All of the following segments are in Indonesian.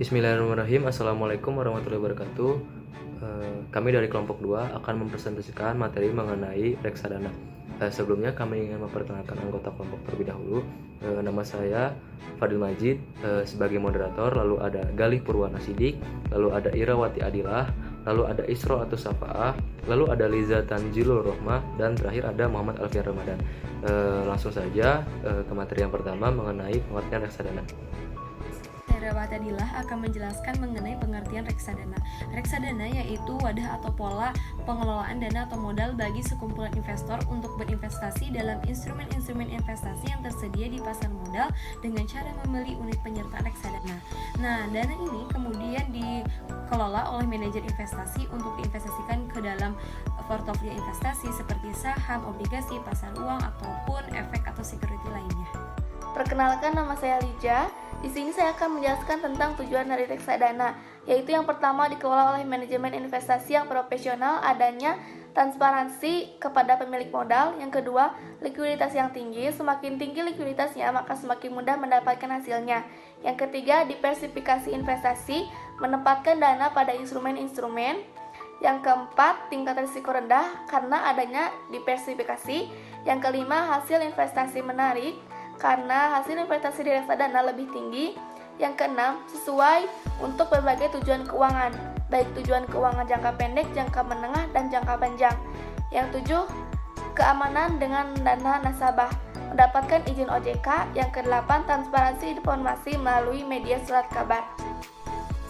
Bismillahirrahmanirrahim. Assalamualaikum warahmatullahi wabarakatuh. Kami dari kelompok 2 akan mempresentasikan materi mengenai reksadana. Sebelumnya kami ingin memperkenalkan anggota kelompok terlebih dahulu. Nama saya Fadil Majid sebagai moderator, lalu ada Galih Purwana Sidik, lalu ada Irawati Adilah, lalu ada Isro atau Safaah, lalu ada Liza Tanjilul Rohmah, dan terakhir ada Muhammad Alfian Ramadan. Langsung saja ke materi yang pertama mengenai pengertian reksadana. Irawati Adilah akan menjelaskan mengenai pengertian reksadana. Reksadana yaitu wadah atau pola pengelolaan dana atau modal bagi sekumpulan investor untuk berinvestasi dalam instrumen-instrumen investasi yang tersedia di pasar modal dengan cara membeli unit penyertaan reksadana. Nah, dana ini kemudian dikelola oleh manajer investasi untuk diinvestasikan ke dalam portofolio investasi seperti saham, obligasi, pasar uang, ataupun efek atau security lainnya. Perkenalkan, nama saya Lija. Di sini saya akan menjelaskan tentang tujuan dari reksadana, yaitu yang pertama dikelola oleh manajemen investasi yang profesional, adanya transparansi kepada pemilik modal. Yang kedua, likuiditas yang tinggi. Semakin tinggi likuiditasnya, maka semakin mudah mendapatkan hasilnya. Yang ketiga, diversifikasi investasi, menempatkan dana pada instrumen-instrumen. Yang keempat, tingkat risiko rendah karena adanya diversifikasi. Yang kelima, hasil investasi menarik karena hasil investasi di reksadana lebih tinggi. Yang keenam, sesuai untuk berbagai tujuan keuangan, baik tujuan keuangan jangka pendek, jangka menengah, dan jangka panjang. Yang tujuh, keamanan dengan dana nasabah, mendapatkan izin OJK. Yang kedelapan, transparansi informasi melalui media surat kabar.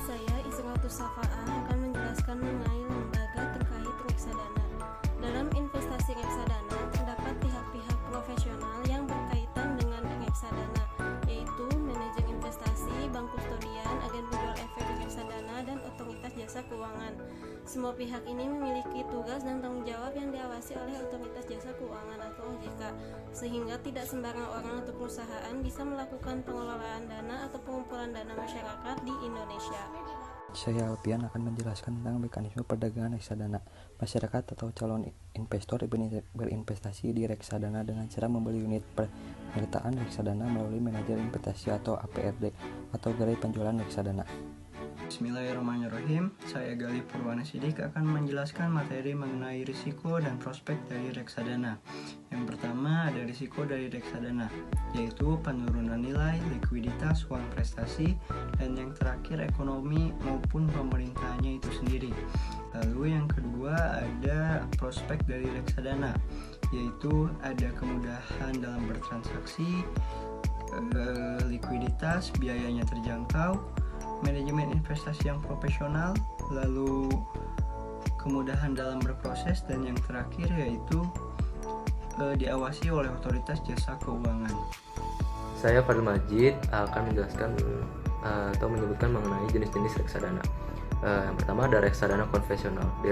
Saya Isroatu Safaah akan menjelaskan mengenai lembaga terkait reksadana. Dalam investasi reksadana terdapat pihak-pihak profesional yang berkaitan dengan reksadana, yaitu manajer investasi, bank kustodian, agen penjual efek reksadana, dan otoritas jasa keuangan. Semua pihak ini memiliki tugas dan tanggung jawab yang diawasi oleh otoritas jasa keuangan atau OJK, sehingga tidak sembarang orang atau perusahaan bisa melakukan pengelolaan dana atau pengumpulan dana masyarakat di Indonesia. Saya Alfian akan menjelaskan tentang mekanisme perdagangan reksadana. Masyarakat atau calon investor berinvestasi di reksadana dengan cara membeli unit penyertaan reksadana melalui manajer investasi atau APRD atau gerai penjualan reksadana. Bismillahirrahmanirrahim. Saya Galih Purwana Sidik akan menjelaskan materi mengenai risiko dan prospek dari reksadana. Yang pertama ada risiko dari reksadana, yaitu penurunan nilai, likuiditas, uang prestasi, dan yang terakhir ekonomi maupun pemerintahnya itu sendiri. Lalu yang kedua ada prospek dari reksadana, yaitu ada kemudahan dalam bertransaksi, likuiditas, biayanya terjangkau, manajemen investasi yang profesional, lalu kemudahan dalam berproses, dan yang terakhir yaitu diawasi oleh otoritas jasa keuangan. Saya Fadil Majid akan menjelaskan atau menyebutkan mengenai jenis-jenis reksadana. Yang pertama ada reksadana konvensional. Di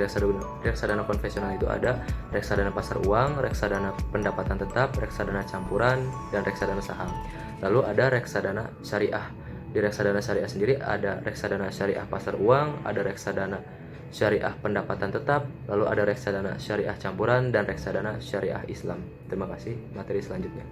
reksadana konvensional itu ada reksadana pasar uang, reksadana pendapatan tetap, reksadana campuran, dan reksadana saham. Lalu ada reksadana syariah. Di reksadana syariah sendiri ada reksadana syariah pasar uang, ada reksadana syariah pendapatan tetap, lalu ada reksadana syariah campuran, dan reksadana syariah Islam. Terima kasih. Materi selanjutnya.